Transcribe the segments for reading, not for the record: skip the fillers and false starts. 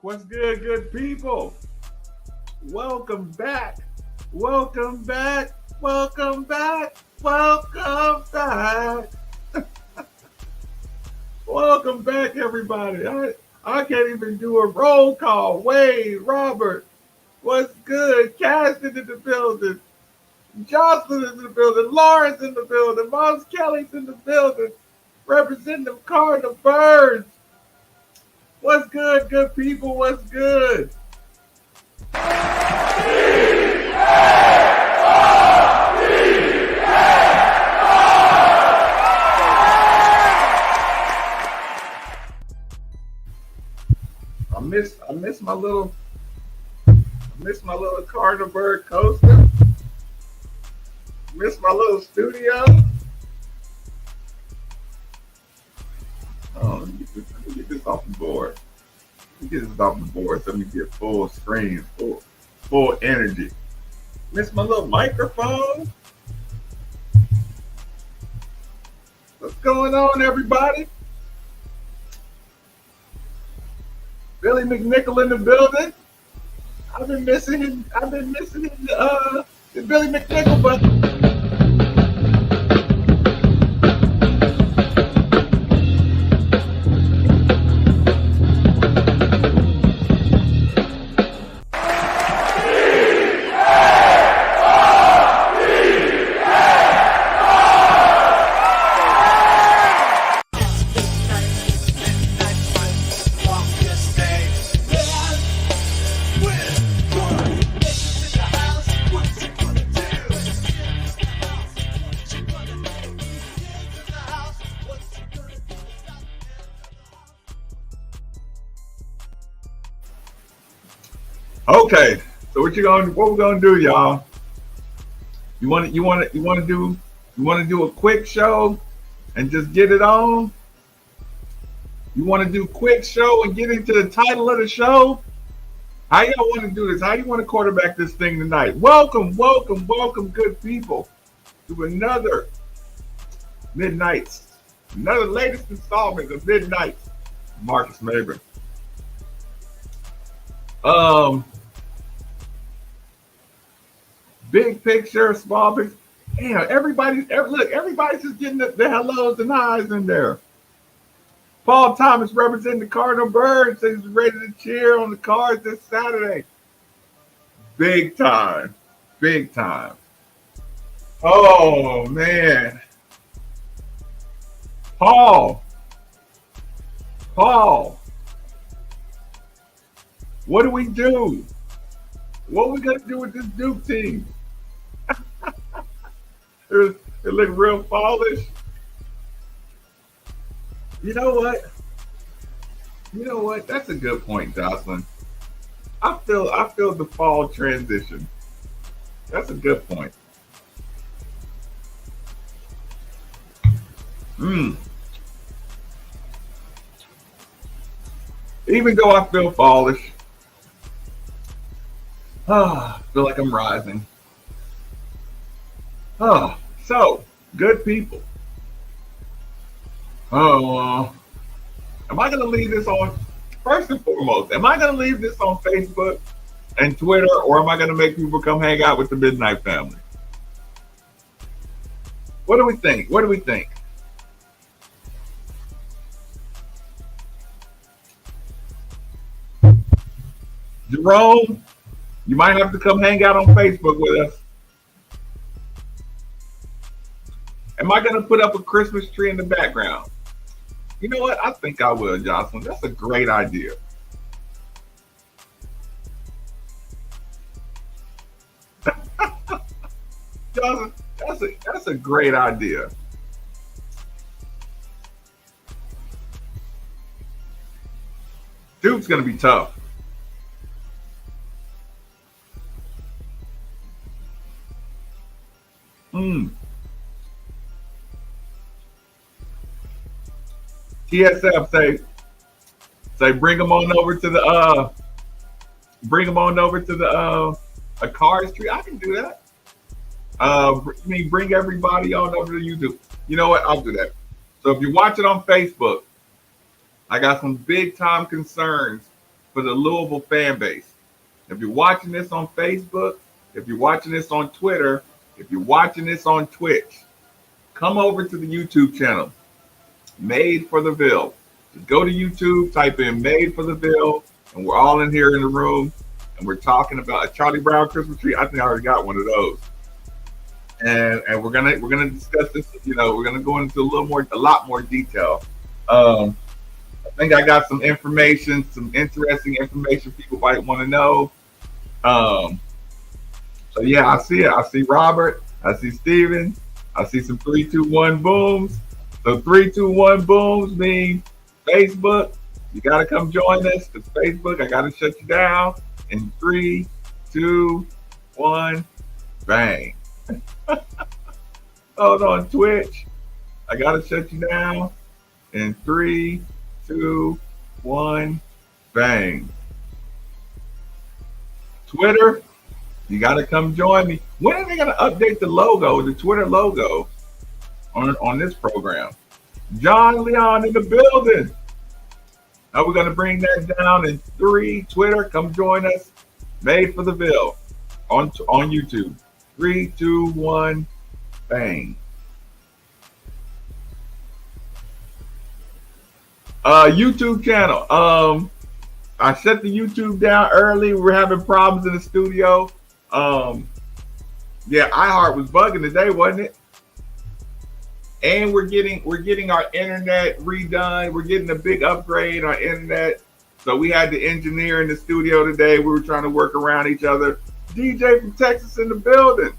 What's good, good people? Welcome back. Welcome back. Welcome back. Welcome back. Welcome back, everybody. I can't even do a roll call. Wade, Robert, what's good? Caston in the building. Jocelyn is in the building. Lawrence in the building. Moms Kelly's in the building. Representing the Cardinal Birds. What's good, good people? What's good? I miss my little Cardinal Bird coaster. Miss my little studio. Oh, let me get this off the board. Let me get this off the board so we get full screen, full energy. Miss my little microphone. What's going on, everybody? Billy McNichol in the building. I've been missing the Billy McNichol button. Okay, so what we're gonna do, y'all? You want to do a quick show and just get it on? You want to do a quick show and get into the title of the show? How y'all want to do this? How you want to quarterback this thing tonight? Welcome, good people, to another latest installment of Midnights. Marcus Mabry. Big picture, small picture. Damn, everybody's just getting the hellos and highs in there. Paul Thomas representing the Cardinal Birds says he's ready to cheer on the Cards this Saturday. Big time. Oh, man. Paul. What do we do? What are we going to do with this Duke team? It look real fallish. You know what? That's a good point, Jocelyn. I feel the fall transition. That's a good point. Even though I feel fallish, I feel like I'm rising. So good people. Am I going to leave this on? First and foremost, am I going to leave this on Facebook and Twitter, or am I going to make people come hang out with the Midnight family? What do we think? Jerome, you might have to come hang out on Facebook with us. Am I going to put up a Christmas tree in the background? You know what? I think I will, Jocelyn. That's a great idea. Jocelyn, that's a great idea. Duke's going to be tough. TSF say bring them on over to the a Cards tree. I can do that. Bring everybody on over to YouTube. You know what? I'll do that. So if you watch it on Facebook, I got some big time concerns for the Louisville fan base. If you're watching this on Facebook, if you're watching this on Twitter, if you're watching this on Twitch, come over to the YouTube channel, Made for the Ville. Just go to YouTube, type in Made for the Ville, and we're all in here in the room, and we're talking about a Charlie Brown Christmas tree. I think I already got one of those. And we're gonna discuss this. We're gonna go into a lot more detail. I think I got some information, some interesting information people might want to know. So yeah, I see it. I see Robert. I see Steven. I see some 3, 2, 1 booms. So 3, 2, 1 booms mean Facebook. You gotta come join us because Facebook, I gotta shut you down. In 3, 2, 1, bang. Hold on, Twitch. I gotta shut you down. In 3, 2, 1, bang. Twitter, you gotta come join me. When are they gonna update the logo, the Twitter logo, on this program? John Leon in the building. Now we're gonna bring that down in 3. Twitter, come join us. Made for the Ville on YouTube. 3, 2, 1, bang. YouTube channel. I shut the YouTube down early. We're having problems in the studio. Yeah, iHeart was bugging today, wasn't it? And we're getting our internet redone. We're getting a big upgrade on internet. So we had the engineer in the studio today. We were trying to work around each other. DJ from Texas in the building.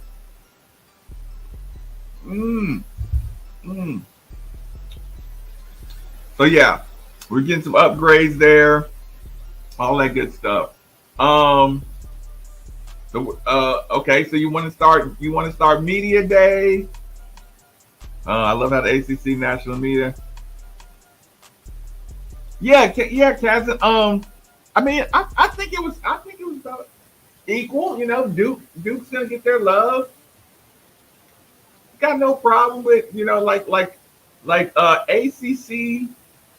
So yeah, we're getting some upgrades there, all that good stuff. Okay, so you want to start media day. I love how the ACC national media. Yeah, Kaz. I mean, I think it was about equal. Duke's gonna get their love. Got no problem with like ACC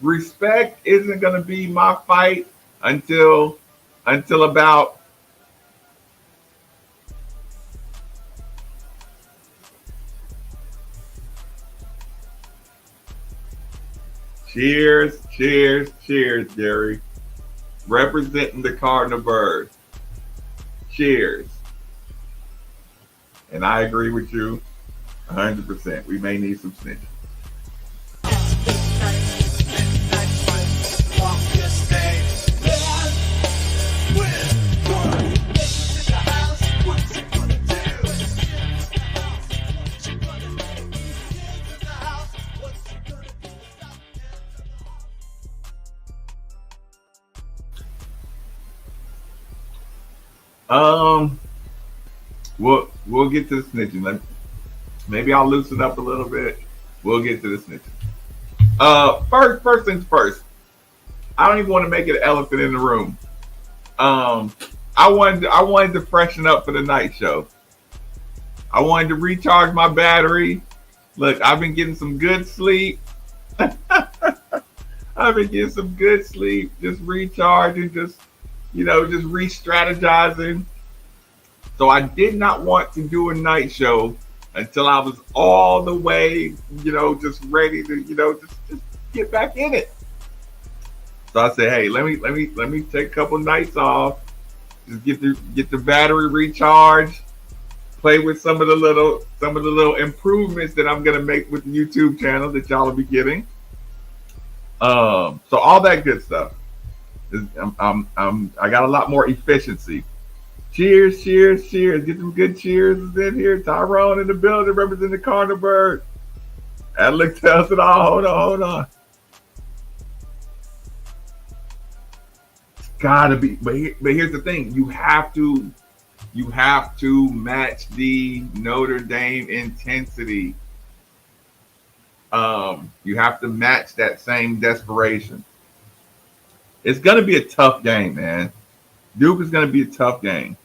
respect isn't gonna be my fight until about. Cheers, Jerry. Representing the Cardinal Bird. Cheers. And I agree with you 100%. We may need some snitching. We'll get to the snitching. Maybe I'll loosen up a little bit. We'll get to the snitching. First things first. I don't even want to make it an elephant in the room. I wanted to freshen up for the night show. I wanted to recharge my battery. Look, I've been getting some good sleep. I've been getting some good sleep, just recharging, just re-strategizing. So I did not want to do a night show until I was all the way, just ready to, just get back in it. So I said, hey, let me take a couple nights off, just get the battery recharged, play with some of the little improvements that I'm gonna make with the YouTube channel that y'all will be getting. So all that good stuff. I got a lot more efficiency. Cheers. Get some good cheers in here. Tyrone in the building representing the Cardinal Bird. Alex tells it all. Hold on. It's gotta be, but here's the thing. You have to match the Notre Dame intensity. You have to match that same desperation. It's gonna be a tough game, man. Duke is gonna be a tough game.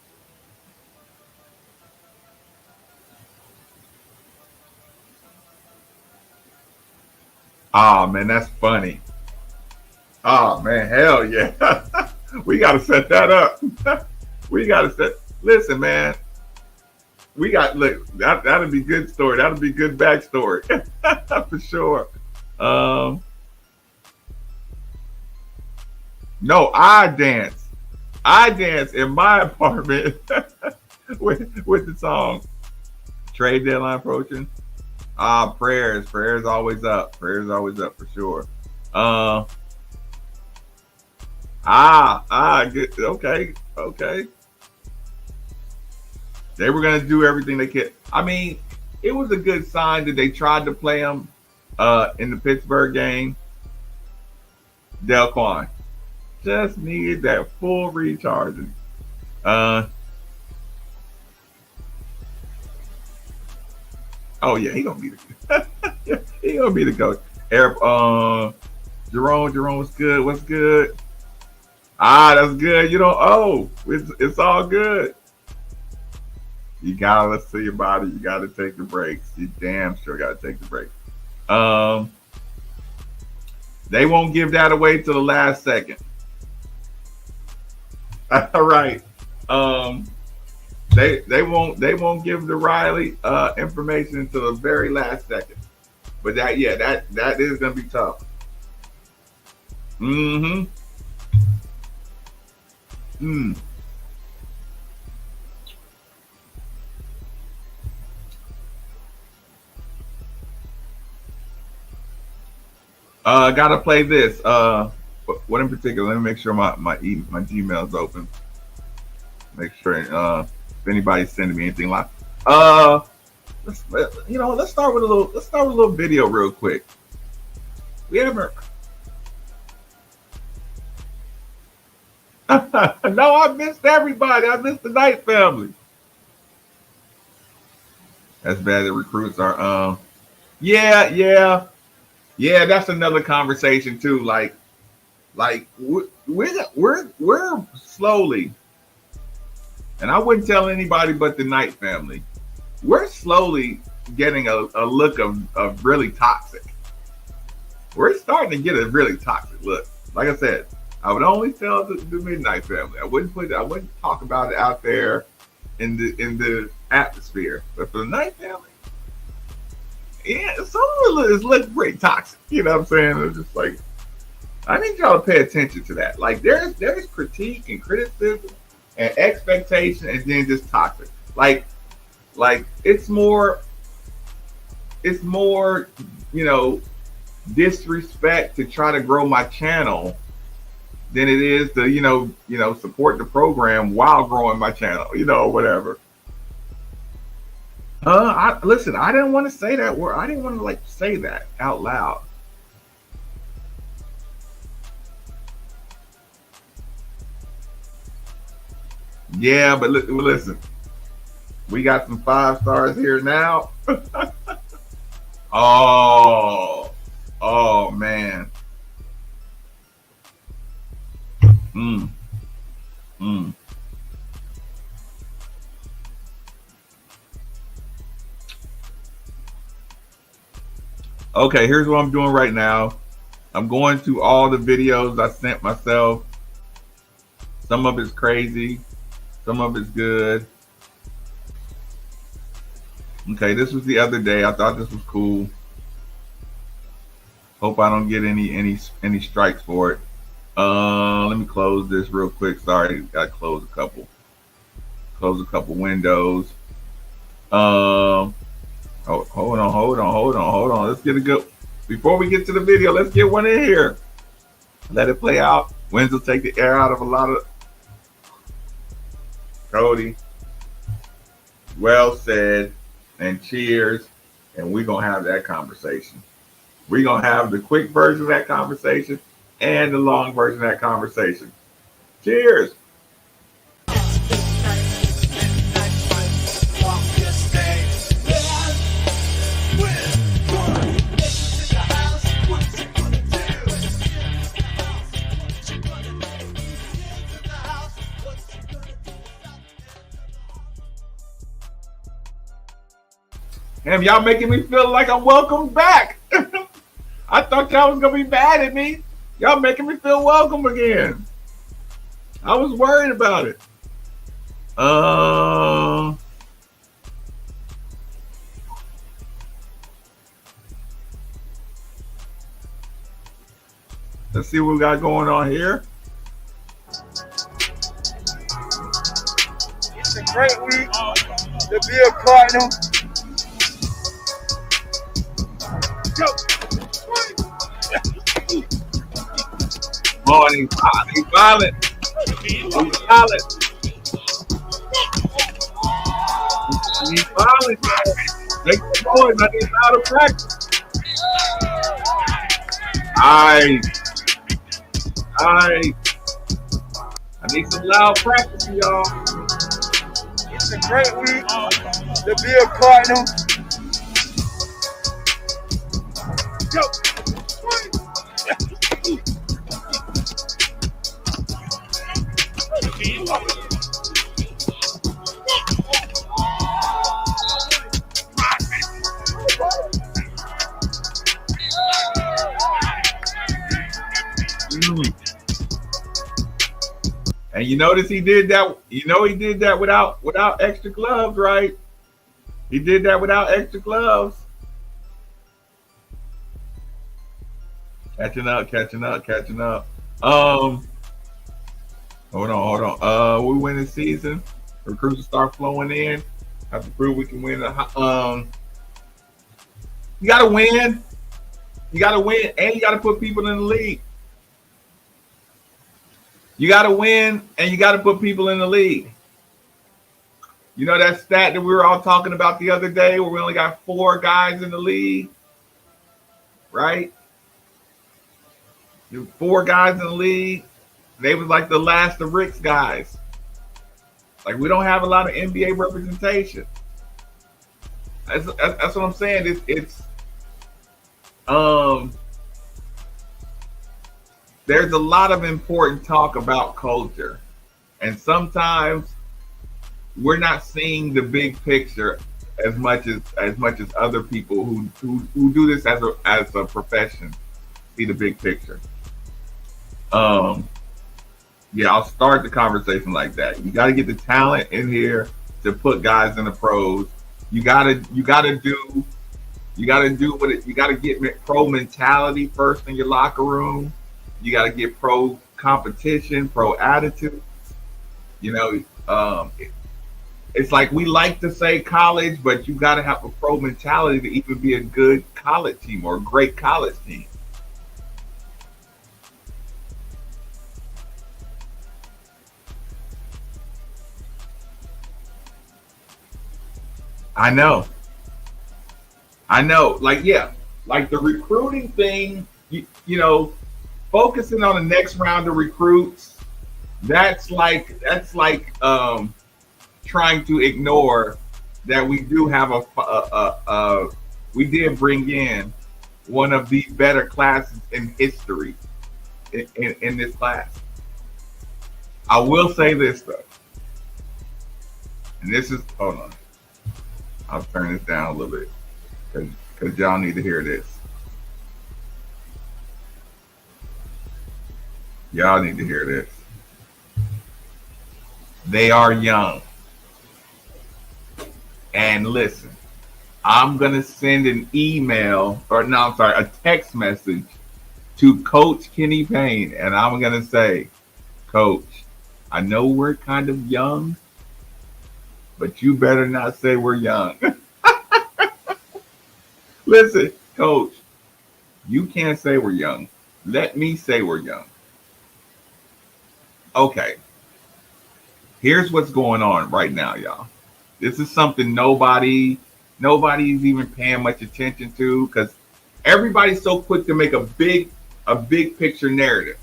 Oh man, that's funny. Oh man, hell yeah. We gotta set that up. We got to set. Listen, man. We got look. That'll be good story. That'll be good backstory for sure. Um, no, I dance. I dance in my apartment with the song. Trade deadline approaching. Prayers always up. Prayers always up for sure. Uh, good. Okay, okay. They were gonna do everything they could. I mean, it was a good sign that they tried to play him in the Pittsburgh game. Delquan just needed that full recharging. Uh, oh yeah, he gonna be the he gonna be the coach. Jerome, what's good? What's good? That's good. You don't owe. It's all good. You gotta listen to your body. You gotta take the breaks. You damn sure gotta take the breaks. Um, they won't give that away till the last second. All right. Um, they won't give the Riley information until the very last second. But that is gonna be tough. Mm-hmm. Mm. Gotta play this. What in particular? Let me make sure my Gmail's open. Make sure if anybody's sending me anything like let's start with a little video real quick. We haven't. No, I missed everybody. I missed the Knight family. That's bad. The recruits are yeah, yeah. Yeah, that's another conversation too. Like we're slowly, and I wouldn't tell anybody but the Knight family. We're slowly getting a look of really toxic. We're starting to get a really toxic look. Like I said, I would only tell the Midnight family. I wouldn't talk about it out there in the atmosphere. But for the Knight family, yeah, some of it looks pretty toxic. You know what I'm saying? It's just like I need y'all to pay attention to that. Like there's critique and criticism and expectation, and then just toxic. Like it's more disrespect to try to grow my channel than it is to support the program while growing my channel. Whatever. Listen. I didn't want to say that word. I didn't want to say that out loud. Yeah, but listen. We got some 5 stars here now. Oh man. Mm, mm. Okay, here's what I'm doing right now. I'm going to all the videos I sent myself. Some of it's crazy, some of it's good. Okay, this was the other day. I thought this was cool. Hope I don't get any strikes for it. Let me close this real quick. Sorry, got to close a couple. Close a couple windows. Oh, hold on. Let's get a good. Before we get to the video, let's get one in here. Let it play out. Wins will take the air out of a lot of. Cody, well said, and cheers. And we're gonna have that conversation. We're gonna have the quick version of that conversation and the long version of that conversation. Cheers. Damn, y'all making me feel like I'm welcome back. I thought y'all was gonna be mad at me. Y'all making me feel welcome again. I was worried about it. Uh, let's see what we got going on here. It's a great week to be a partner. Go. Oh, and he's violent. He's violent. He's violent. Make the boys. I need out of practice. I need some loud practice, y'all. It's a great week to be a partner. Go. And you notice he did that. You know he did that without extra gloves, right? He did that without extra gloves. Catching up. Hold on. We win the season. Recruits start flowing in. Have to prove we can win. You gotta win. You gotta win, and you gotta put people in the league. You got to win, and you got to put people in the league. You know that stat that we were all talking about the other day where we only got 4 guys in the league, right? 4 guys in the league. They was like the last of Rick's guys. Like, we don't have a lot of NBA representation. That's what I'm saying. There's a lot of important talk about culture, and sometimes we're not seeing the big picture as much as other people who do this as a profession see the big picture. Yeah, I'll start the conversation like that. You got to get the talent in here to put guys in the pros. You got to get pro mentality first in your locker room. You got to get pro competition, pro attitude. You know, it's like we like to say college, but you got to have a pro mentality to even be a good college team or a great college team. I know. Like, yeah, like the recruiting thing, you know, focusing on the next round of recruits, that's like trying to ignore that we do have we did bring in one of the better classes in history in this class. I will say this though, and this is, hold on, I'll turn this down a little bit because y'all need to hear this. Y'all need to hear this. They are young. And listen, I'm going to send an email, a text message to Coach Kenny Payne. And I'm going to say, Coach, I know we're kind of young, but you better not say we're young. Listen, Coach, you can't say we're young. Let me say we're young. Okay, here's what's going on right now, y'all. This is something nobody's even paying much attention to because everybody's so quick to make a big picture narrative.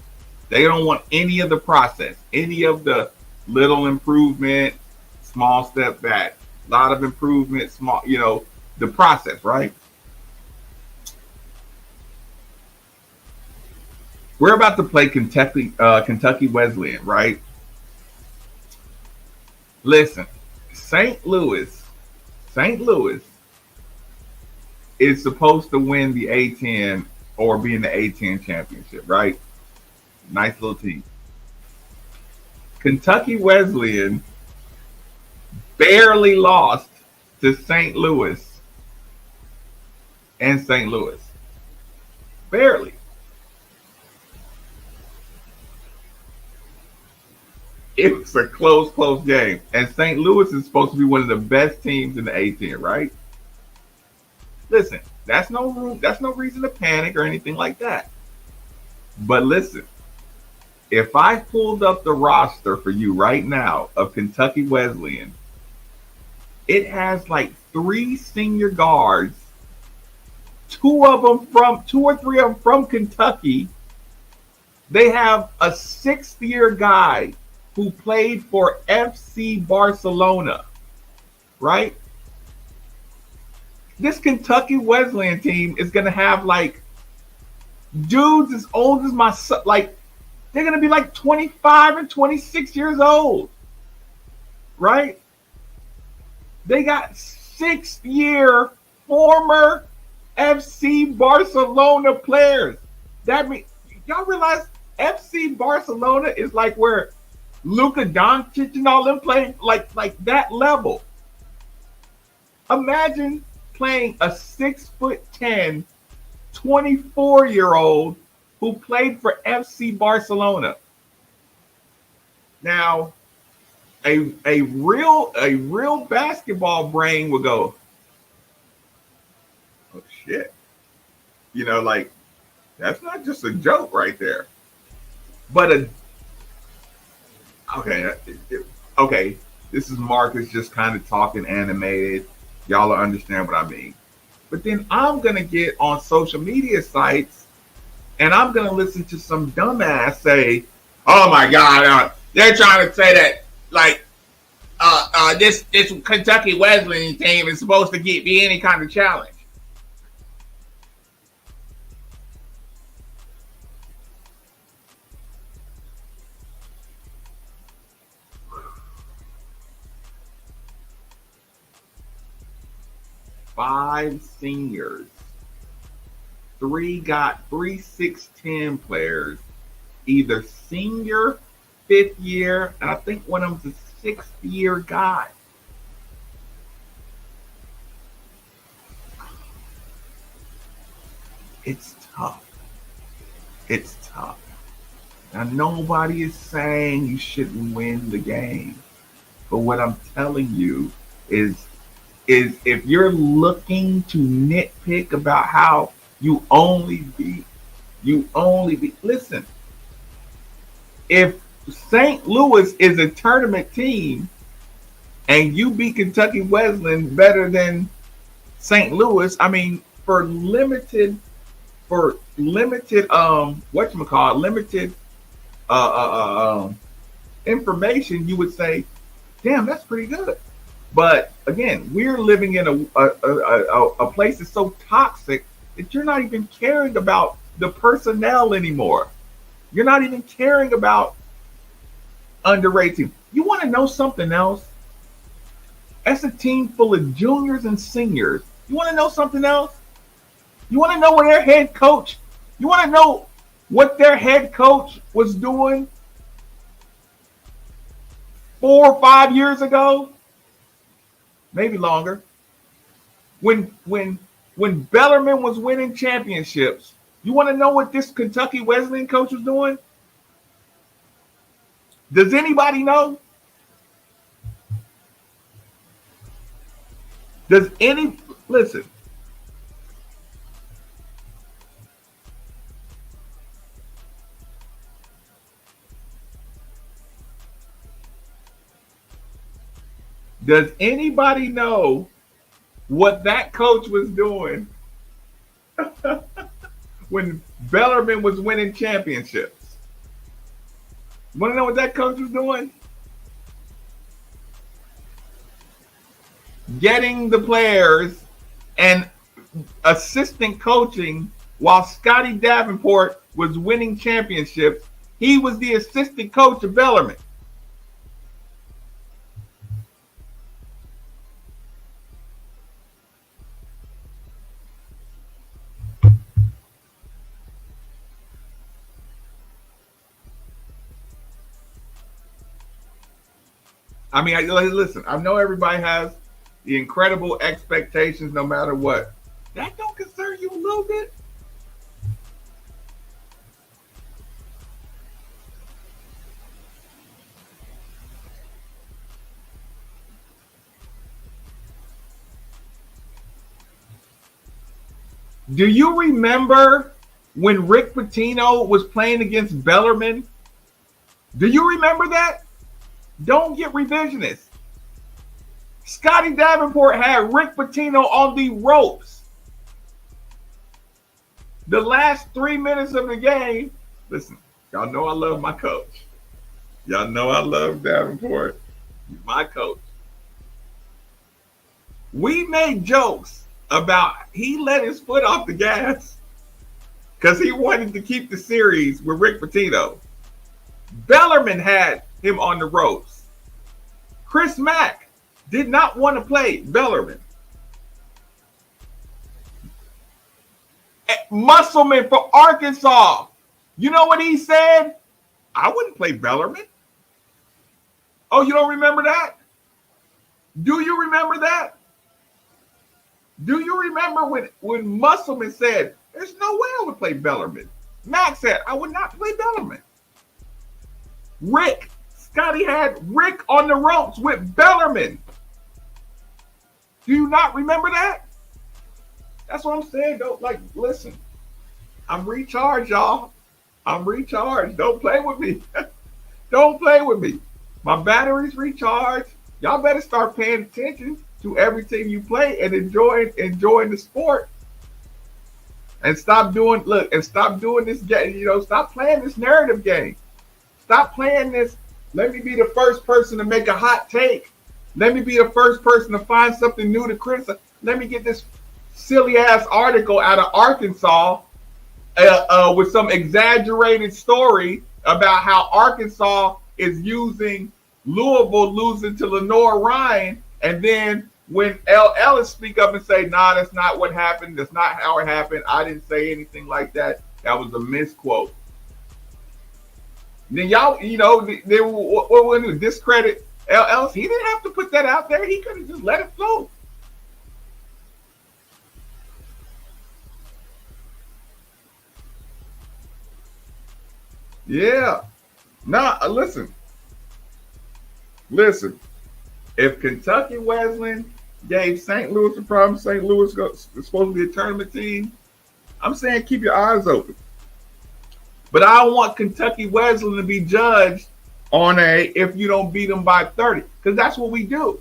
They don't want any of the process, any of the little improvement, small step back, a lot of improvement, small, the process, right? We're about to play Kentucky Wesleyan, right? Listen, St. Louis is supposed to win the A10 or be in the A10 championship, right? Nice little team. Kentucky Wesleyan barely lost to St. Louis and St. Louis. Barely. It was a close game. And St. Louis is supposed to be one of the best teams in the A10, right? Listen, that's no reason to panic or anything like that. But listen, if I pulled up the roster for you right now of Kentucky Wesleyan, it has like 3 senior guards, 2 or 3 of them from Kentucky. They have a 6th-year guy who played for FC Barcelona, right? This Kentucky Wesleyan team is going to have like dudes as old as my son. Like, they're going to be like 25 and 26 years old, right? They got 6th-year former FC Barcelona players. That means, y'all realize FC Barcelona is like where Luka Doncic and all them play, like that level. Imagine playing a 6'10", 24-year-old who played for FC Barcelona. Now, a real basketball brain would go, oh shit. You know, like, that's not just a joke right there. But okay, this is Marcus just kind of talking animated. Y'all will understand what I mean. But then I'm going to get on social media sites and I'm going to listen to some dumbass say, oh my God, they're trying to say that, like, this Kentucky Wesleyan team is supposed to be any kind of challenge. Five seniors, 3 6'10" players, either senior, 5th year, and I think one of them's a 6th-year guy. It's tough. It's tough. Now, nobody is saying you shouldn't win the game. But what I'm telling you is if you're looking to nitpick about how you only beat, listen, if St. Louis is a tournament team and you beat Kentucky Wesleyan better than St. Louis, I mean, for limited information, you would say, damn, that's pretty good. But again, we're living in a place that's so toxic that you're not even caring about the personnel anymore. You're not even caring about underrated team. You want to know something else? That's a team full of juniors and seniors. You want to know something else? You want to know where their head coach? You want to know what their head coach was doing 4 or 5 years ago? Maybe longer. When Bellarmine was winning championships, you want to know what this Kentucky Wesleyan coach was doing? Does anybody know? Listen. Does anybody know what that coach was doing when Bellarmine was winning championships? You want to know what that coach was doing? Getting the players and assistant coaching while Scotty Davenport was winning championships. He was the assistant coach of Bellarmine. I mean, listen, I know everybody has the incredible expectations no matter what. That don't concern you a little bit? Do you remember when Rick Pitino was playing against Bellarmine? Do you remember that? Don't get revisionist. Scotty Davenport had Rick Pitino on the ropes. The last 3 minutes of the game, listen, y'all know I love my coach. Y'all know I love Davenport. He's my coach. We made jokes about he let his foot off the gas because he wanted to keep the series with Rick Pitino. Bellarmine had him on the ropes. Chris Mack did not want to play Bellarmine. Musselman for Arkansas. You know what he said? I wouldn't play Bellarmine. Oh, you don't remember that? Do you remember that? Do you remember when Musselman said, there's no way I would play Bellarmine? Max said, I would not play Bellarmine. Scotty had Rick on the ropes with Bellarmine. Do you not remember that? That's what I'm saying. Listen, I'm recharged, y'all. I'm recharged. Don't play with me. Don't play with me. My battery's recharged. Y'all better start paying attention to everything you play and enjoying the sport. And stop doing this game, stop playing this narrative game. Stop playing this. Let me be the first person to make a hot take. Let me be the first person to find something new to criticize. Let me get this silly ass article out of Arkansas with some exaggerated story about how Arkansas is using Louisville losing to Lenore Ryan, and then when Ellis speak up and say, nah, that's not what happened. That's not how it happened. I didn't say anything like that. That was a misquote. Then y'all, they were discredit Ellis. He didn't have to put that out there. He could have just let it flow. Yeah. Nah, listen. If Kentucky Wesleyan gave St. Louis a problem, St. Louis is supposed to be a tournament team, I'm saying keep your eyes open. But I don't want Kentucky Wesleyan to be judged on if you don't beat them by 30, because that's what we do.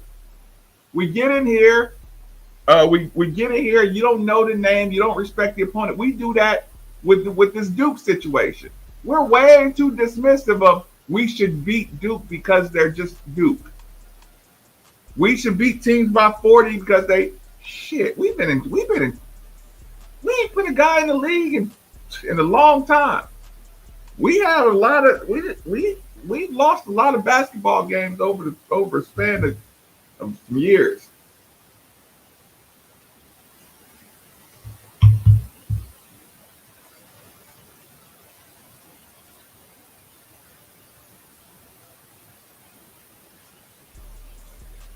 We get in here, you don't know the name, you don't respect the opponent. We do that with this Duke situation. We're way too dismissive of we should beat Duke because they're just Duke. We should beat teams by 40 because we ain't put a guy in the league in a long time. We've lost a lot of basketball games over a span of years.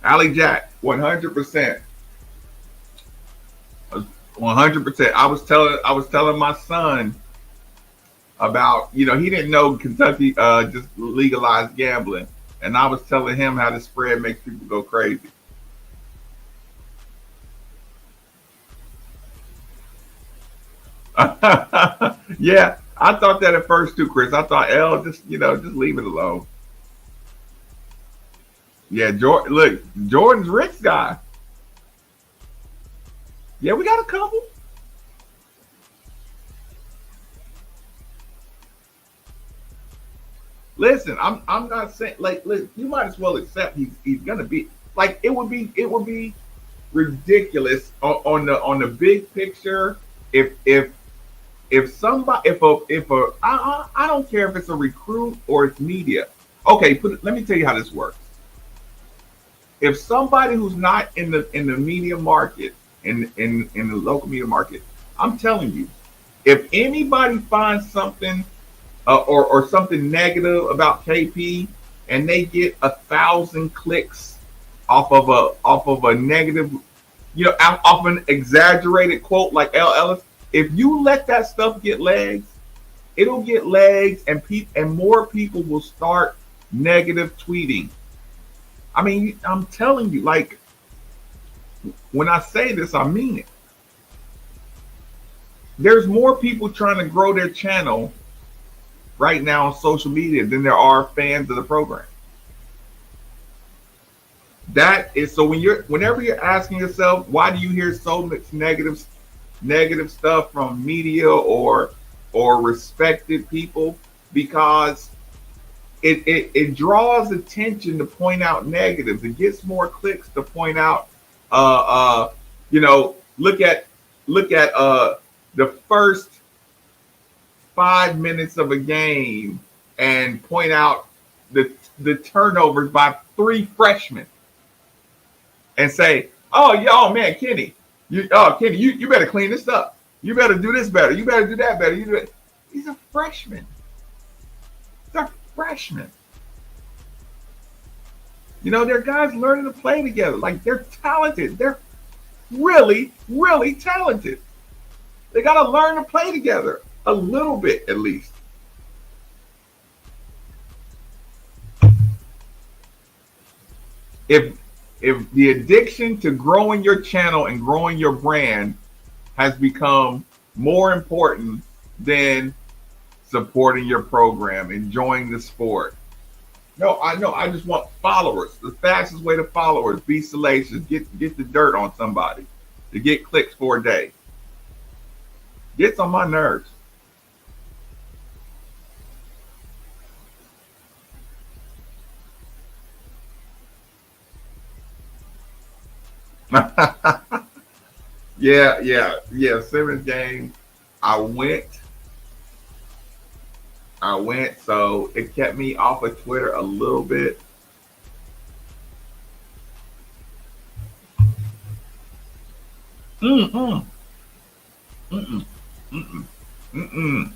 Allie Jack, 100%. 100%. I was telling my son about, he didn't know Kentucky just legalized gambling, and I was telling him how the spread makes people go crazy. Yeah, I thought that at first too, Chris. I thought, just leave it alone. Yeah, Jordan's Rick's guy. Yeah, we got a couple. Listen, I'm not saying listen, you might as well accept he's gonna be it would be ridiculous on the big picture if somebody if a I don't care if it's a recruit or it's media. Okay, let me tell you how this works. If somebody who's not in the media market, in the local media market, I'm telling you, if anybody finds something or something negative about KP, and they get 1,000 clicks off of a negative, off an exaggerated quote like L. Ellis. If you let that stuff get legs, it'll get legs, and more people will start negative tweeting. I mean, I'm telling you, like, when I say this, I mean it. There's more people trying to grow their channel right now on social media than there are fans of the program. That is so whenever you're asking yourself, why do you hear so much negative stuff from media or respected people? Because it draws attention to point out negatives. It gets more clicks to point out look at the first 5 minutes of a game and point out the turnovers by 3 freshmen and say, oh man, Kenny, you better clean this up. You better do this better. You better do that better. He's a freshman. They're freshmen. They're guys learning to play together. Like, they're talented. They're really, really talented. They got to learn to play together a little bit, at least. If the addiction to growing your channel and growing your brand has become more important than supporting your program, enjoying the sport. No, I know. I just want followers. The fastest way to followers, be salacious, get the dirt on somebody to get clicks for a day. Gets on my nerves. Yeah. Simmons game. I went. So it kept me off of Twitter a little bit. Mm-mm. Mm-mm. Mm-mm. Mm-mm.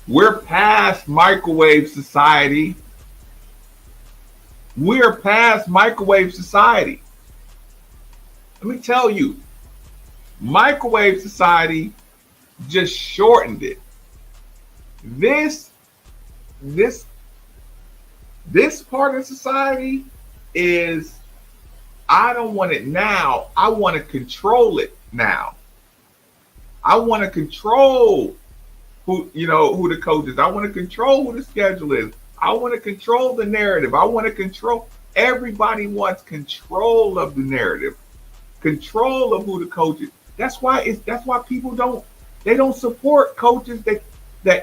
We're past microwave society. We're past microwave society. Let me tell you, microwave society just shortened it. This part of society is, I don't want it now. I want to control it now. I want to control who the coach is. I want to control who the schedule is. I want to control the narrative. I want to control. Everybody wants control of the narrative, control of who the coach is. That's why people don't support coaches that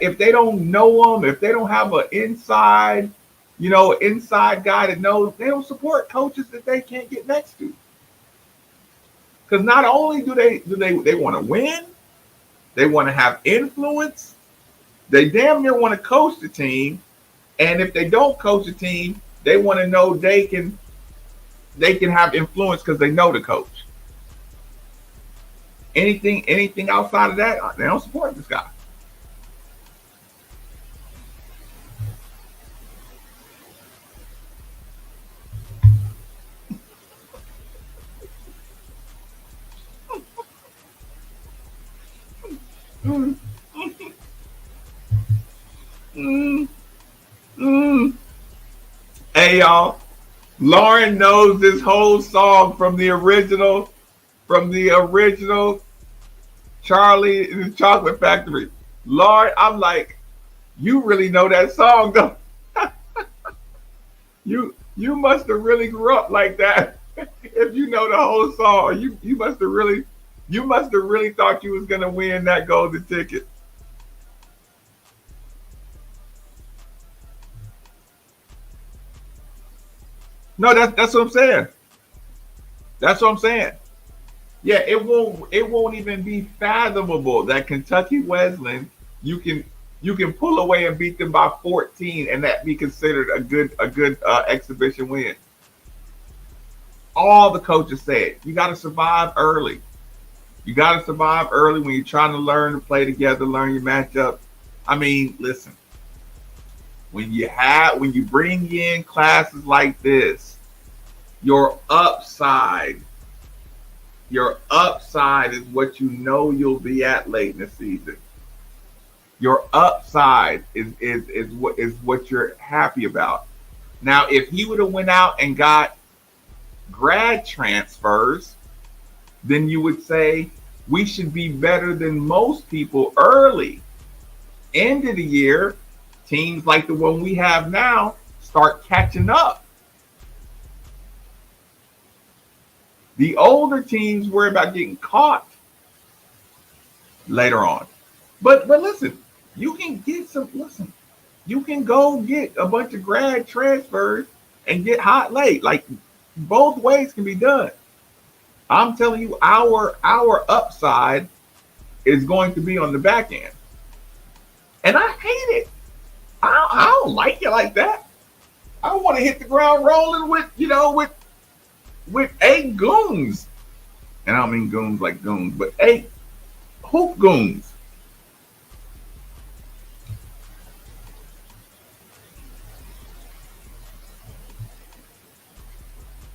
if they don't know them, if they don't have an inside guy that knows, they don't support coaches that they can't get next to. Because not only do they want to win, they want to have influence. They damn near want to coach the team. And if they don't coach the team, they want to know they can have influence because they know the coach. Anything outside of that, they don't support this guy. Mm. Mm. Mm. Hey y'all, Lauren knows this whole song from the original Charlie and the Chocolate Factory. Lauren, I'm like, you really know that song though. You must have really grew up like that. If you know the whole song, you must have really thought you was gonna win that golden ticket. No, that's what I'm saying. That's what I'm saying. Yeah, it won't even be fathomable that Kentucky Wesleyan you can pull away and beat them by 14 and that be considered a good exhibition win. All the coaches said you got to survive early. You got to survive early when you're trying to learn to play together, learn your matchup. I mean, listen, When you bring in classes like this, your upside, is what you know you'll be at late in the season. Your upside is what you're happy about. Now, if he would have went out and got grad transfers, then you would say we should be better than most people early. End of the year, teams like the one we have now start catching up. The older teams worry about getting caught later on. But listen, you can get you can go get a bunch of grad transfers and get hot late. Like both ways can be done. I'm telling you, our upside is going to be on the back end. And I hate it. I don't like it like that. I want to hit the ground rolling with 8 goons. And I don't mean goons like goons, but 8 hoop goons.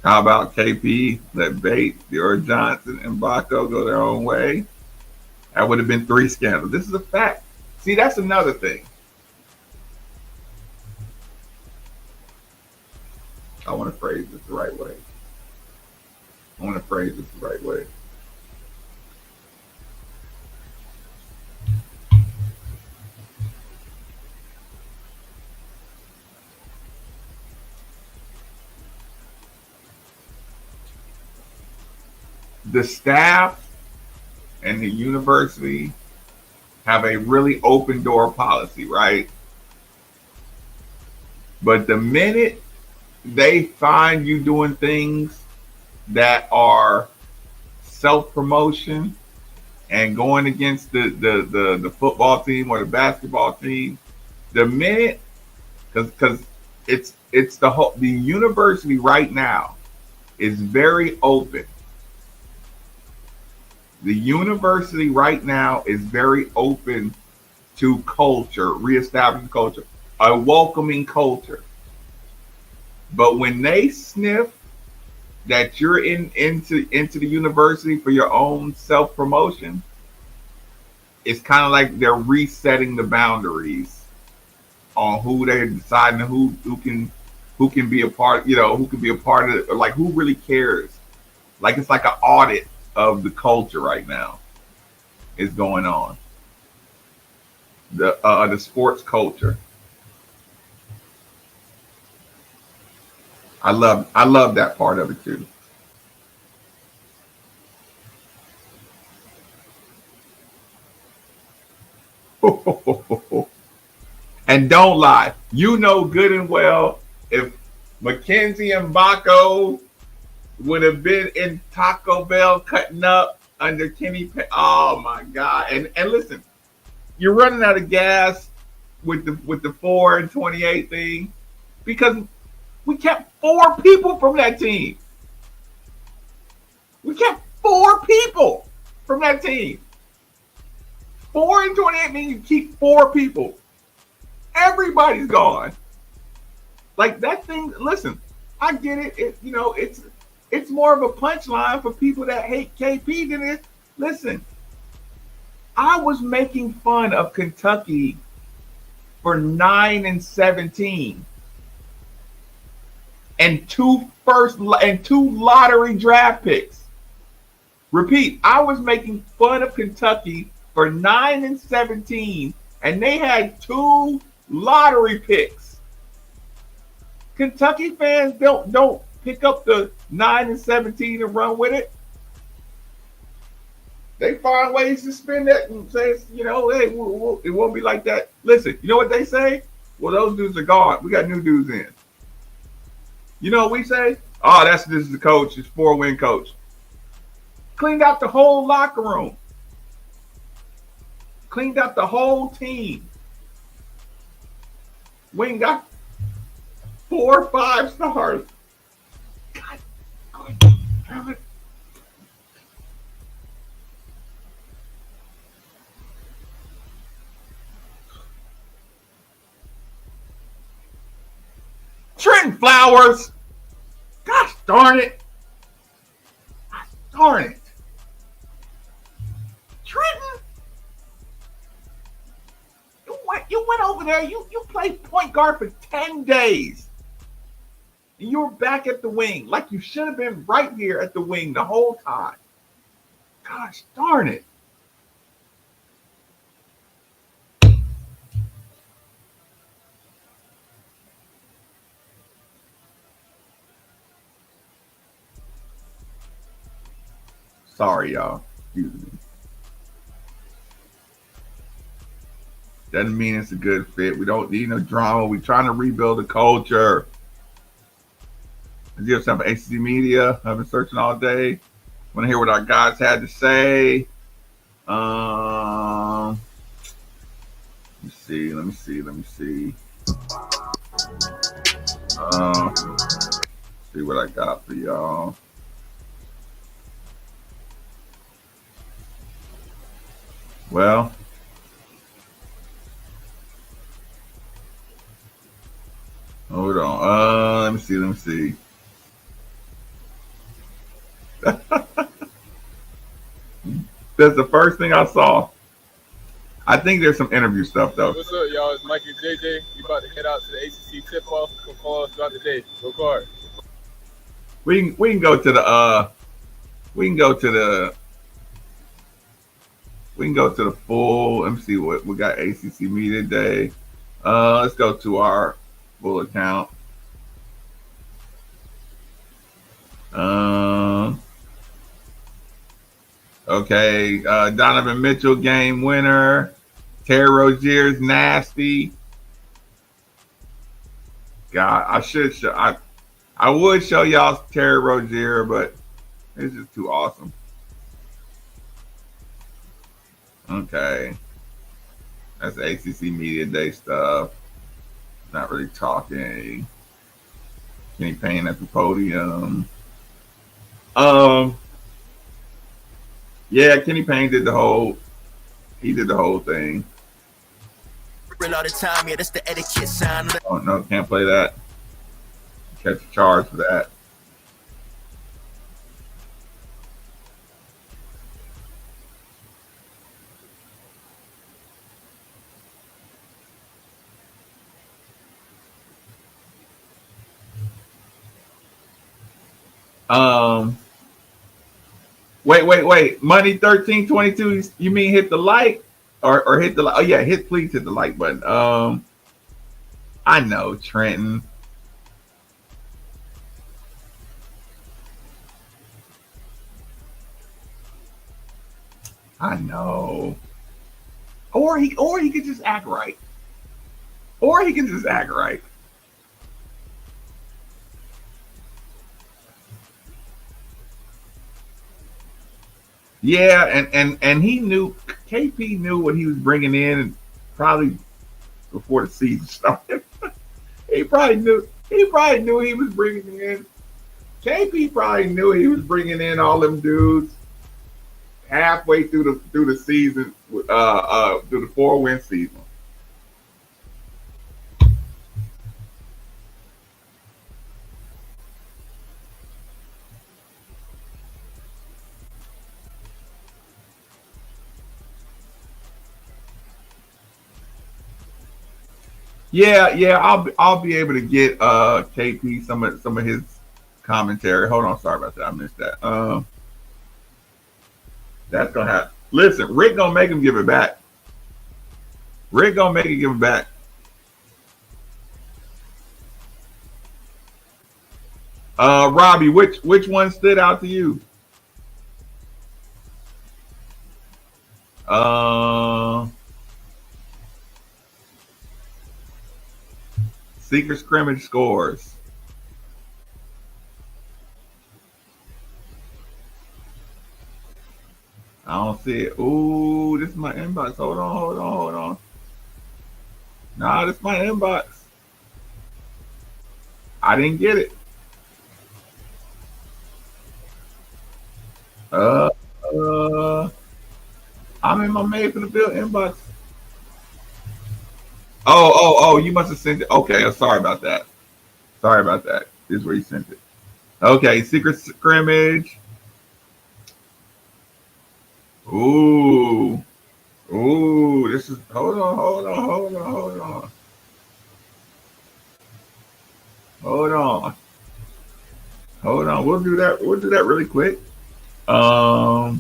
How about KP, let Bates, Dior Johnson, and Baco go their own way? That would have been 3 scandals. This is a fact. See, that's another thing. I want to phrase this the right way. The staff and the university have a really open door policy, right? But the minute they find you doing things that are self promotion and going against the football team or the basketball team, the minute because it's the university right now is very open. The university right now is very open to culture, reestablishing culture, a welcoming culture. But when they sniff that you're into the university for your own self promotion, it's kind of like they're resetting the boundaries on who they're deciding who can be a part, who can be a part of it, or like who really cares. Like it's like an audit of the culture right now is going on. The sports culture. I love that part of it too. And don't lie. You know good and well if Mackenzie and Baco would have been in Taco Bell cutting up under Kenny. Oh my God! And listen, you're running out of gas with the 4 and 28 thing because we kept 4 people from that team. We kept 4 people from that team. 4 and 28 means you keep 4 people. Everybody's gone. Like that thing. Listen, I get it. It's more of a punchline for people that hate KP than it. Listen, I was making fun of Kentucky for 9 and 17 and 2 lottery draft picks. Repeat, I was making fun of Kentucky for 9 and 17 and they had 2 lottery picks. Kentucky fans don't pick up the 9 and 17 and run with it. They find ways to spin that and say, hey, it won't be like that. Listen, you know what they say? Well, those dudes are gone. We got new dudes in. You know what we say? Oh, this is the coach. It's 4-win coach. Cleaned out the whole locker room. Cleaned out the whole team. Wing got 4 5-stars. God damn it. Flowers. Gosh darn it. Gosh darn it. Trenton. You went over there. You played point guard for 10 days. And you were back at the wing. Like you should have been right here at the wing the whole time. Gosh darn it. Sorry, y'all. Excuse me. Doesn't mean it's a good fit. We don't need no drama. We're trying to rebuild the culture. Did you have some ACC media? I've been searching all day. Want to hear what our guys had to say. Let me see. See what I got for y'all. Well, hold on. Let me see. That's the first thing I saw. I think there's some interview stuff though. What's up, y'all? It's Mikey and JJ. We about to head out to the ACC tip-off. Come follow us throughout the day. Go Cards. We can go to the full. Let me see what we got. ACC media day. Let's go to our full account. Okay, Donovan Mitchell game winner. Terry Rozier's nasty. God, I would show y'all Terry Rozier, but it's just too awesome. Okay, that's ACC media day stuff. Not really talking. Kenny Payne at the podium. Yeah, Kenny Payne did the whole thing. All the time, yeah, that's the etiquette sign. Oh no, can't play that. Catch a charge for that. Wait. Money 1322. You mean hit the like or hit the like? Oh yeah, please hit the like button. I know, Trenton. I know. Or he could just act right. Yeah, and he knew, KP knew what he was bringing in probably before the season started. he probably knew he was bringing in. KP probably knew he was bringing in all them dudes halfway through the season, through the 4-win season. Yeah, I'll be able to get KP some of his commentary. Hold on, sorry about that. I missed that. That's gonna happen. Listen, Rick gonna make him give it back. Robbie, which one stood out to you? Secret scrimmage scores. I don't see it. Ooh, this is my inbox. Hold on. Nah, this is my inbox. I didn't get it. I'm in my Made for the Bill inbox. Oh, you must have sent it. Okay, I'm sorry about that. Sorry about that. This is where you sent it. Okay, secret scrimmage. Ooh. Ooh, this is hold on. Hold on. We'll do that really quick. That's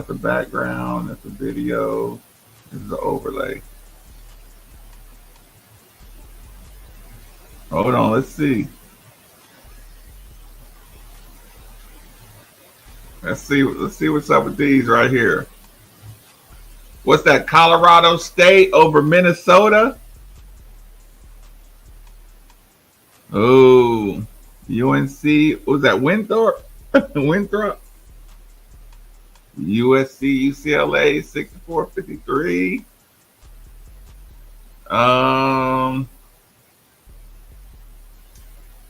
a background, that's a video, this is an overlay. Hold on, let's see. Let's see what's up with these right here. What's that? Colorado State over Minnesota? Oh, UNC. What was that? Winthrop? Winthrop? USC, UCLA, 64-53.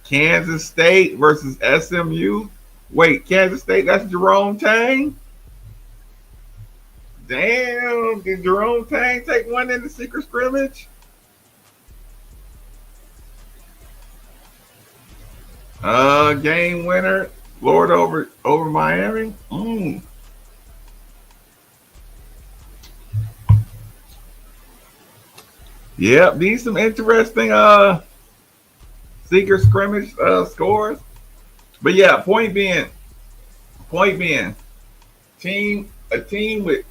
Kansas State versus SMU. Wait, Kansas State, that's Jerome Tang? Damn, did Jerome Tang take one in the secret scrimmage? Game winner, Florida over Miami. Yep, these some interesting secret scrimmage scores. But yeah, point being, a team with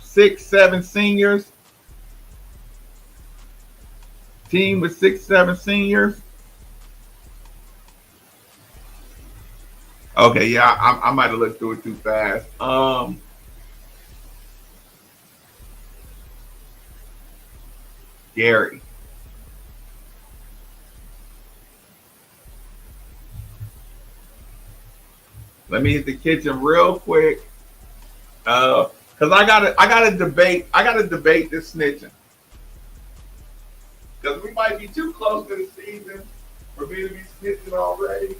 6-7 seniors. Team with 6-7 seniors. Okay, yeah, I might have looked through it too fast. Gary. Let me hit the kitchen real quick. Cause I gotta debate this snitching. Cause we might be too close to the season for me to be snitching already.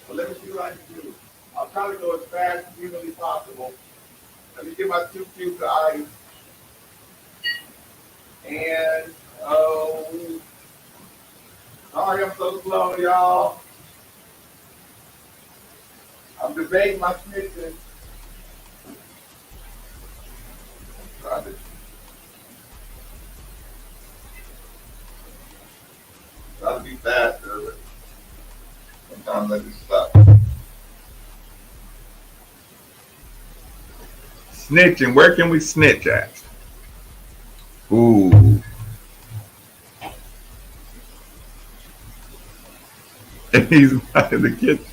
But let me see what I can do. I'll try to go as fast as humanly possible. Let me get my 2 cubes of ice. And sorry I'm so slow, y'all. I'm debating my snitching. Try to be faster, but sometimes I just stop. Snitching, where can we snitch at? Ooh. He's back in the kitchen.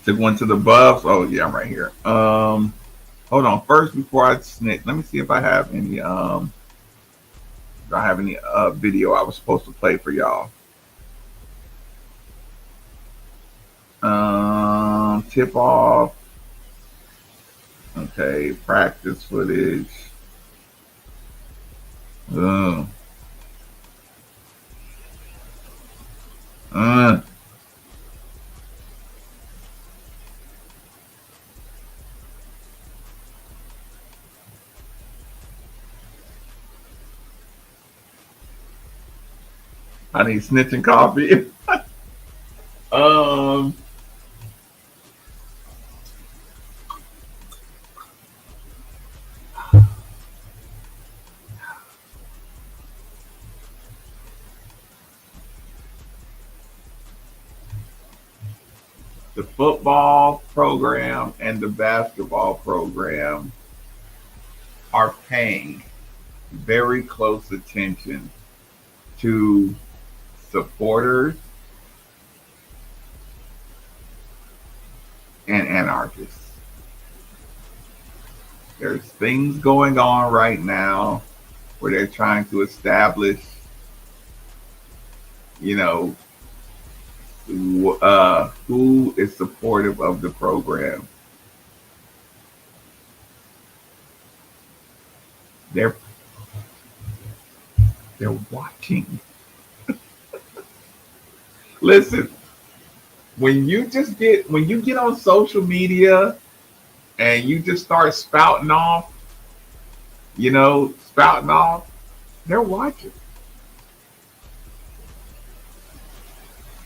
Took one to the Buffs. Oh yeah, I'm right here. Hold on. First, before I snitch, let me see if I have any video I was supposed to play for y'all. Tip off. Okay, practice footage. I need snitching coffee. The football program and the basketball program are paying very close attention to supporters and anarchists. There's things going on right now where they're trying to establish, who is supportive of the program. They're watching. Listen, when you get on social media and you just start spouting off spouting off, they're watching.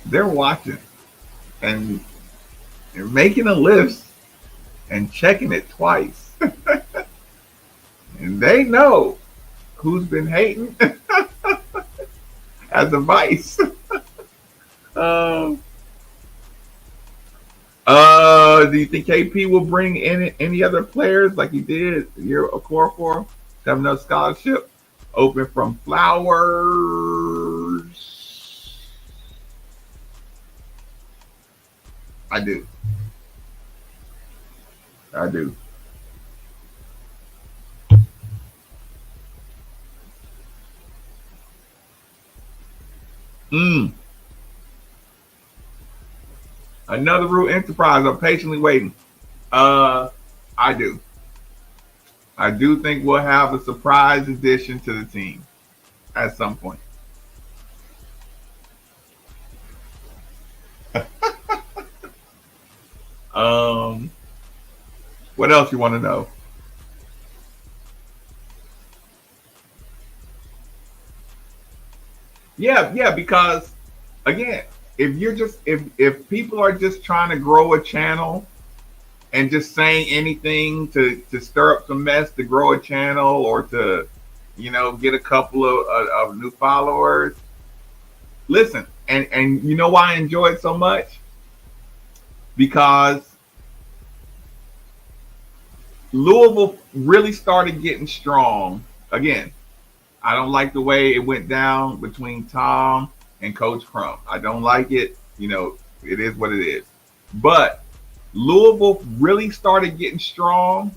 They're watching and they're making a list and checking it twice. And they know who's been hating as a vice. Do you think KP will bring in any other players like he did a year of Okorafor? Have another scholarship open from Flowers. I do. Another Root Enterprise. I'm patiently waiting. I do. I do think we'll have a surprise addition to the team at some point. What else you want to know? Yeah, because again, if people are just trying to grow a channel and just saying anything to stir up some mess to grow a channel or to get a couple of new followers, listen, and you know why I enjoy it so much? Because Louisville really started getting strong again. I don't like the way it went down between Tom and Coach Crump. I don't like it. It is what it is. But Louisville really started getting strong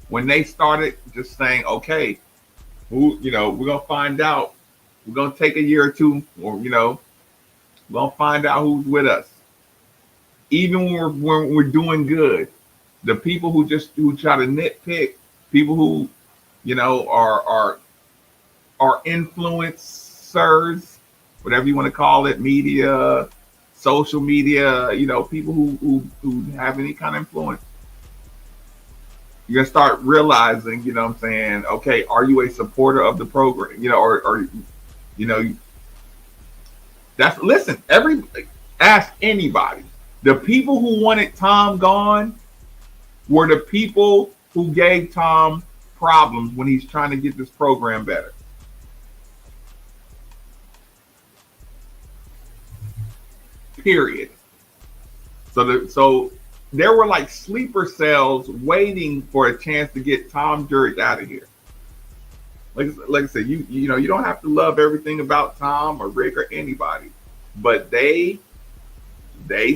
when they started just saying, okay, we're going to find out. We're going to take a year or two, or, we're going to find out who's with us. Even when we're doing good, the people who try to nitpick, people who, are influencers, whatever you want to call it, media, social media, people who have any kind of influence. You're going to start realizing, okay, are you a supporter of the program? Listen, ask anybody. The people who wanted Tom gone were the people who gave Tom problems when he's trying to get this program better. Period. So there were like sleeper cells waiting for a chance to get Tom Jurek out of here. Like I said, you don't have to love everything about Tom or Rick or anybody, but they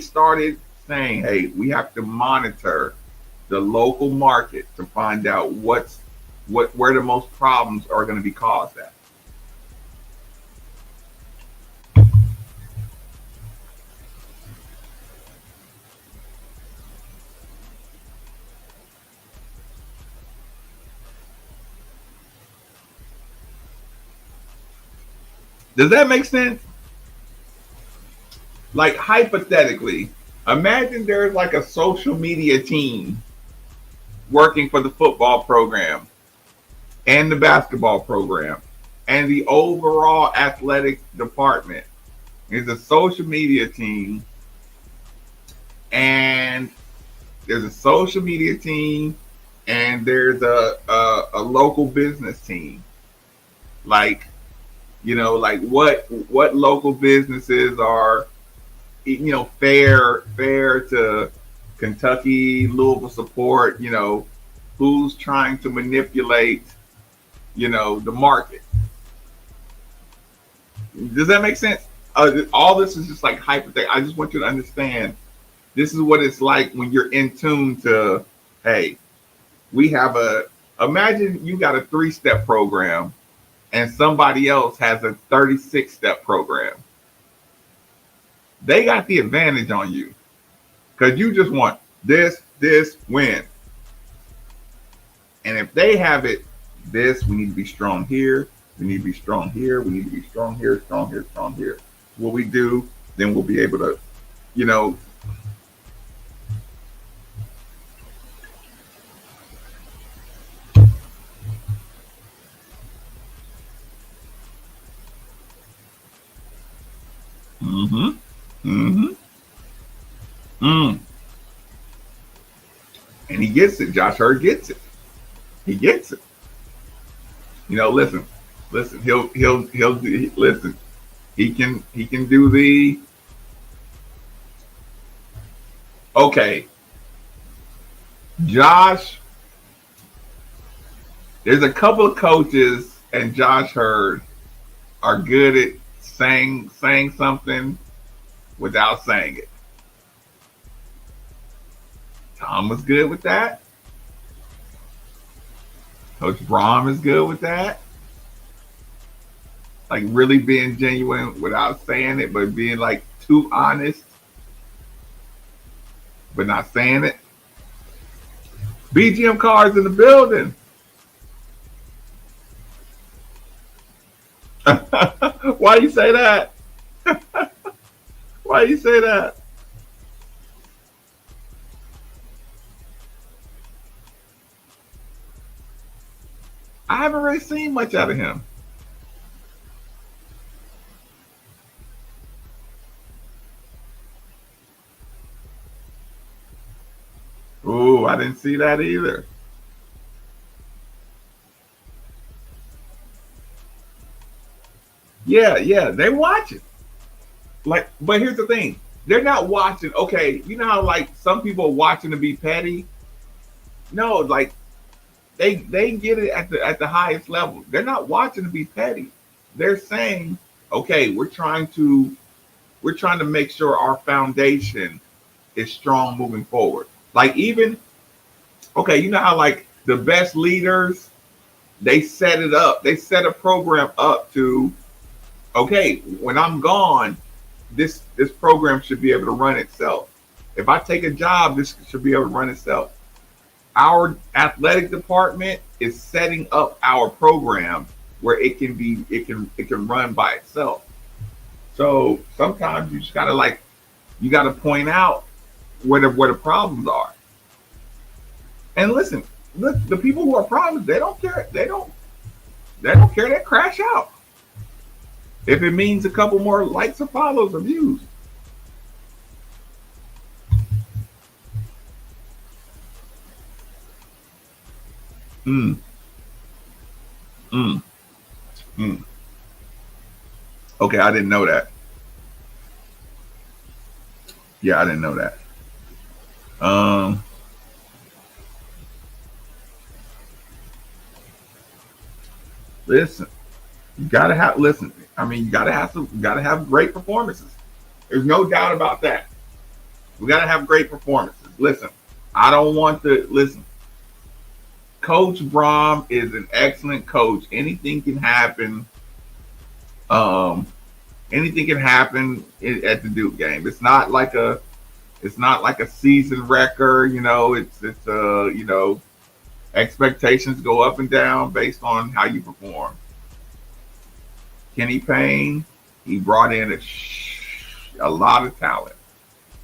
started saying, hey, we have to monitor the local market to find out where the most problems are going to be caused at. Does that make sense? Like, hypothetically, imagine there's like a social media team working for the football program and the basketball program and the overall athletic department. There's a social media team, and there's a social media team, and there's a local business team. Like, what local businesses are, fair to Kentucky, Louisville support, who's trying to manipulate, the market. Does that make sense? All this is just like hypothetical. I just want you to understand this is what it's like when you're in tune to, hey, imagine you got a 3-step program and somebody else has a 36-step program. They got the advantage on you because you just want this, win. And if they have it, we need to be strong here. We need to be strong here. We need to be strong here, strong here, strong here. What we do, then we'll be able to, Mm-hmm. Mm-hmm. Mm. And he gets it. Josh Hurd gets it. He gets it. You know, listen. He'll listen. He can do the okay. Josh, there's a couple of coaches, and Josh Hurd are good at saying something without saying it. Tom was good with that. Coach Braum is good with that. Like really being genuine without saying it, but being like too honest, but not saying it. BGM cars in the building. Why you say that? Why you say that? I haven't really seen much out of him. Ooh, I didn't see that either. Yeah, they watch it. Like, but here's the thing: they're not watching. Okay, you know how like some people are watching to be petty. No, like they get it at the highest level. They're not watching to be petty. They're saying, okay, we're trying to make sure our foundation is strong moving forward. Like even okay, you know how like the best leaders they set it up. They set a program up to okay, when I'm gone, this program should be able to run itself. If I take a job, this should be able to run itself. Our athletic department is setting up our program where it can run by itself. So sometimes you just gotta point out where the problems are. And listen, look, the people who are problems, they don't care. They don't care. They crash out. If it means a couple more likes or follows or views. Mm, mm, mm. Okay, I didn't know that. Yeah, I didn't know that. Um, listen, you gotta have listen. I mean, you gotta have great performances. There's no doubt about that. We gotta have great performances. Listen, I don't want to listen. Coach Braum is an excellent coach. Anything can happen. Um, anything can happen at the Duke game. It's not like a season record. You know, it's you know, expectations go up and down based on how you perform. Kenny Payne, he brought in a lot of talent.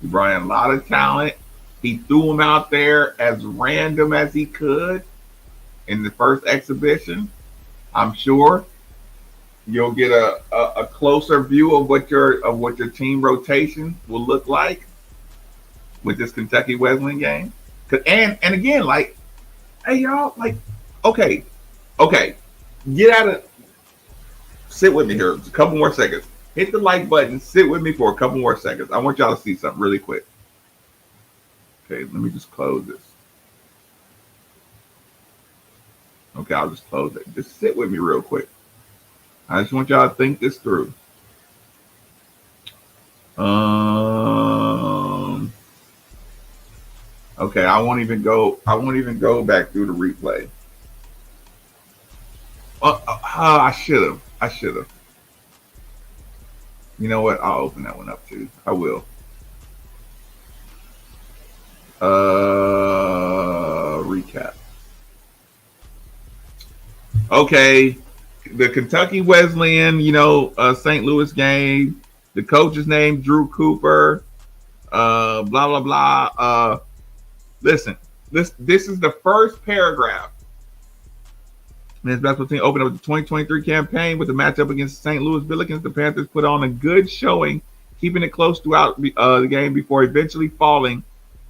He brought in a lot of talent. He threw them out there as random as he could in the first exhibition. I'm sure you'll get a closer view of what your team rotation will look like with this Kentucky Wesleyan game. And again, like, hey y'all, like, okay, get out of sit with me here. A couple more seconds. Hit the like button. Sit with me for a couple more seconds. I want y'all to see something really quick. Okay, let me just close this. Okay, I'll just close it. Just sit with me real quick. I just want y'all to think this through. Okay, I won't even go back through the replay. I should have. You know what? I'll open that one up too. I will. Recap. Okay, the Kentucky Wesleyan, St. Louis game. The coach's name Drew Cooper. Blah blah blah. Listen, this is the first paragraph. Men's basketball team opened up the 2023 campaign with the matchup against St. Louisville. The Panthers put on a good showing keeping it close throughout the game before eventually falling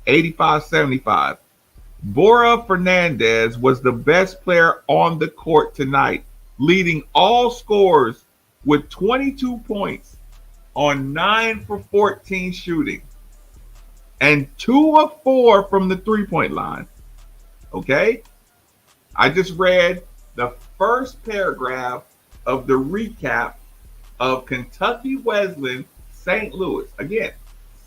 85-75. Bora Fernandez was the best player on the court tonight, leading all scorers with 22 points on 9 for 14 shooting and 2 of 4 from the three-point line. Okay? I just read the first paragraph of the recap of Kentucky Wesleyan St. Louis. Again,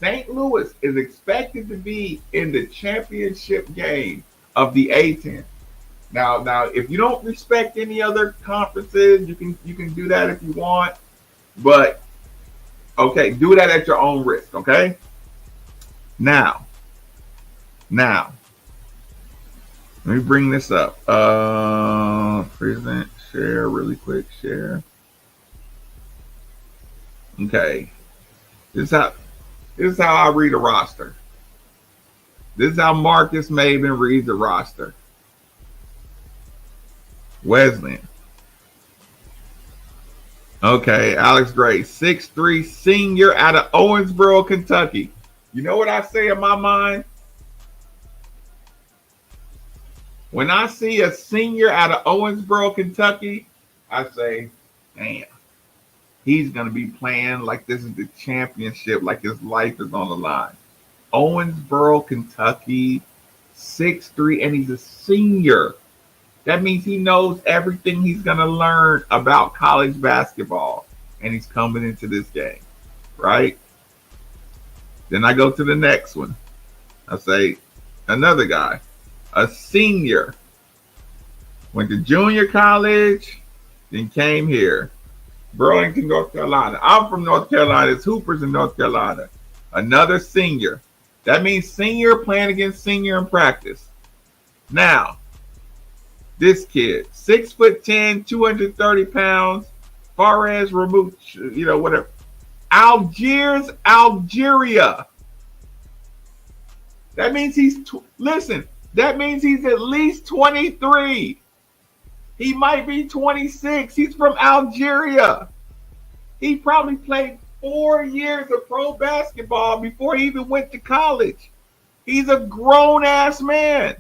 St. Louis is expected to be in the championship game of the A10. Now, if you don't respect any other conferences, you can do that if you want, but okay, do that at your own risk. Okay. Now, let me bring this up. Present, share, really quick, share. Okay, this is how I read a roster. This is how Marcus Maven reads a roster. Wesleyan. Okay, Alex Gray, 6'3", senior out of Owensboro, Kentucky. You know what I say in my mind? When I see a senior out of Owensboro, Kentucky, I say, damn, he's going to be playing like this is the championship, like his life is on the line. Owensboro, Kentucky, 6'3", and he's a senior. That means he knows everything he's going to learn about college basketball, and he's coming into this game, right? Then I go to the next one. I say, another guy, a senior, went to junior college, then came here, Burlington, North Carolina. I'm from North Carolina. It's Hoopers in North Carolina. Another senior. That means senior playing against senior in practice. Now, this kid, 6'10", 230 pounds, Fares Ramuch, whatever. Algiers, Algeria. That means that means he's at least 23. He might be 26. He's from Algeria. He probably played 4 years of pro basketball before he even went to college. He's a grown-ass man.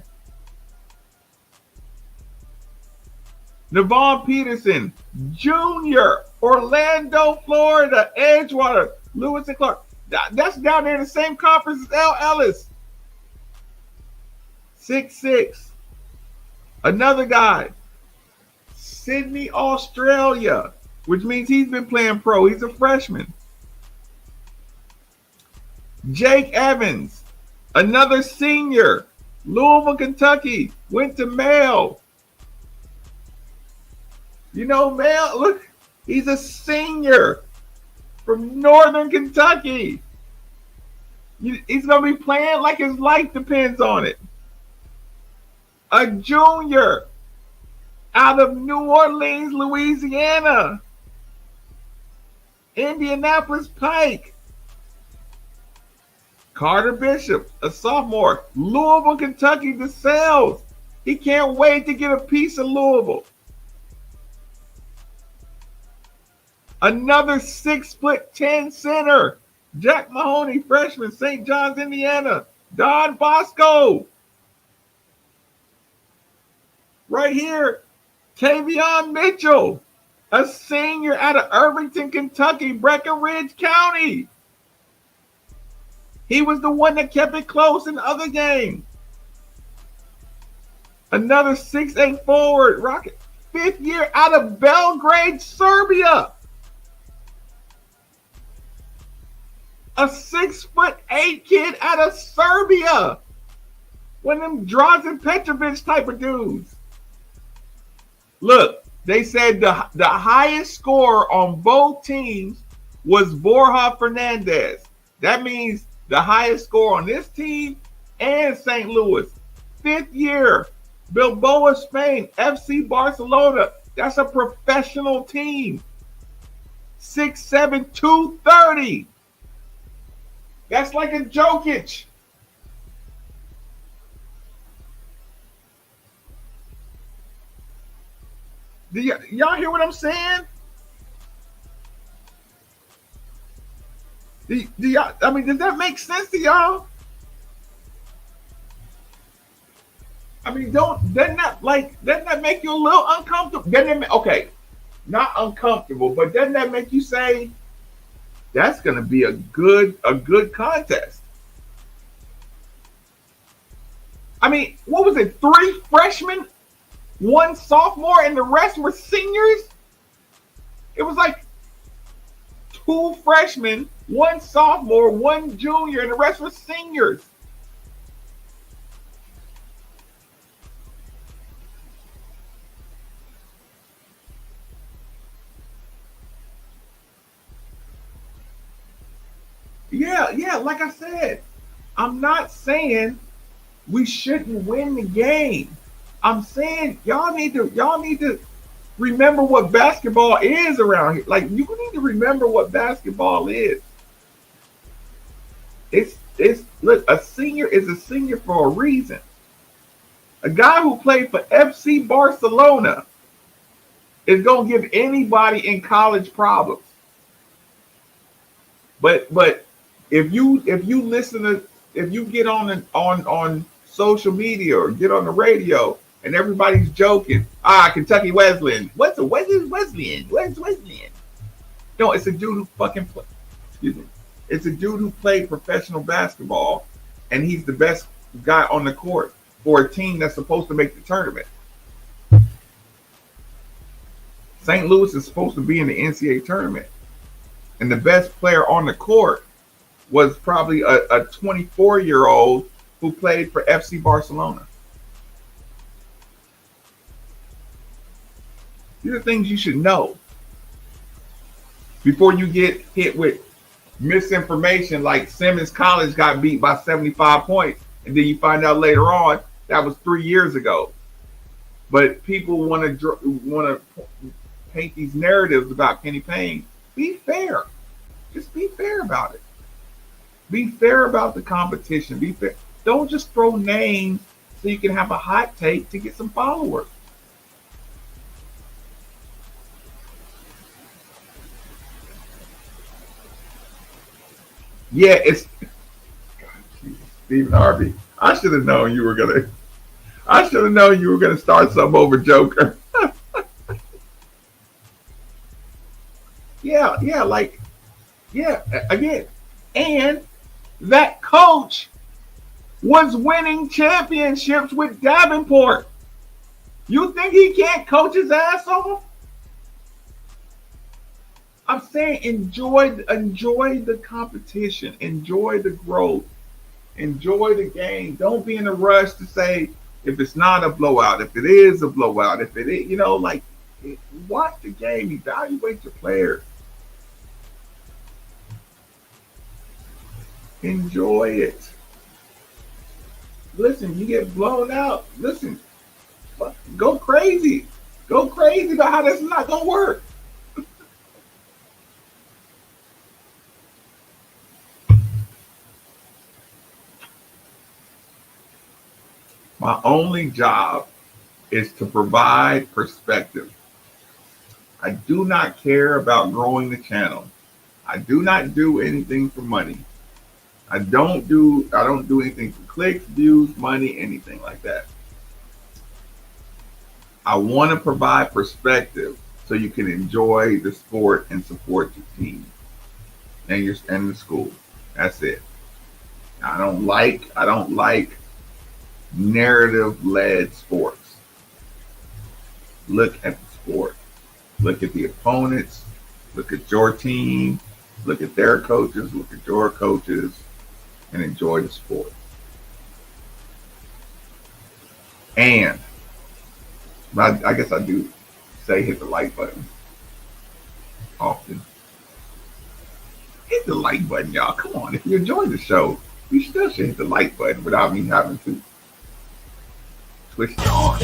Navon Peterson, Jr., Orlando, Florida, Edgewater, Lewis and Clark. That's down there in the same conference as L. Ellis. 6'6". Another guy, Sydney, Australia, which means he's been playing pro. He's a freshman. Jake Evans, another senior, Louisville, Kentucky, went to Mail. Mail, look, he's a senior from Northern Kentucky. He's going to be playing like his life depends on it. A junior out of New Orleans, Louisiana. Indianapolis Pike. Carter Bishop, a sophomore. Louisville, Kentucky, DeSales. He can't wait to get a piece of Louisville. Another 6'10" center. Jack Mahoney, freshman, St. John's, Indiana. Don Bosco. Right here, Tavion Mitchell, a senior out of Irvington, Kentucky, Breckenridge County. He was the one that kept it close in the other game. Another 6'8" forward, Rocket, 5th year out of Belgrade, Serbia. A 6'8" kid out of Serbia. One of them Drazen Petrovic type of dudes. Look, they said the highest scorer on both teams was Borja Fernandez. That means the highest scorer on this team and St. Louis. 5th year, Bilbao, Spain, FC Barcelona. That's a professional team. 6'7", 230. That's like a Jokic. Y'all hear what I'm saying? Do y'all? I mean, does that make sense to y'all? I mean, doesn't that make you a little uncomfortable? Okay, not uncomfortable, but doesn't that make you say that's going to be a good contest? I mean, what was it? 3 freshmen, 1 sophomore, and the rest were seniors? It was like 2 freshmen, 1 sophomore, 1 junior, and the rest were seniors. Yeah, like I said, I'm not saying we shouldn't win the game. I'm saying y'all need to remember what basketball is around here. Like, you need to remember what basketball is. Look, a senior is a senior for a reason. A guy who played for FC Barcelona is gonna give anybody in college problems. But if you get on social media or get on the radio and everybody's joking, Kentucky Wesleyan. What's Wesleyan? Where's Wesleyan? No, it's a dude who fucking play. Excuse me. It's a dude who played professional basketball, and he's the best guy on the court for a team that's supposed to make the tournament. St. Louis is supposed to be in the NCAA tournament, and the best player on the court was probably a 24-year-old who played for FC Barcelona. These are things you should know before you get hit with misinformation like Simmons College got beat by 75 points, and then you find out later on that was 3 years ago. But people want to paint these narratives about Kenny Payne. Be fair. Just be fair about it. Be fair about the competition. Be fair. Don't just throw names so you can have a hot take to get some followers. Yeah, it's Stephen Harvey. I should have known you were gonna start something over Joker. Yeah, again. And that coach was winning championships with Davenport. You think he can't coach his ass off? I'm saying enjoy the competition, enjoy the growth, enjoy the game. Don't be in a rush to say if it's not a blowout, if it is a blowout, if it is, watch the game, evaluate your players. Enjoy it. Listen, you get blown out. Listen, go crazy. Go crazy about how this is not going to work. My only job is to provide perspective. I do not care about growing the channel. I do not do anything for money. I don't do anything for clicks, views, money, anything like that. I want to provide perspective so you can enjoy the sport and support your team and the school. That's it. I don't like narrative-led sports. Look at the sport. Look at the opponents. Look at your team. Look at their coaches. Look at your coaches. And enjoy the sport. And I guess I do say hit the like button often. Hit the like button, y'all. Come on. If you enjoy the show, you still should hit the like button without me having to twist it on.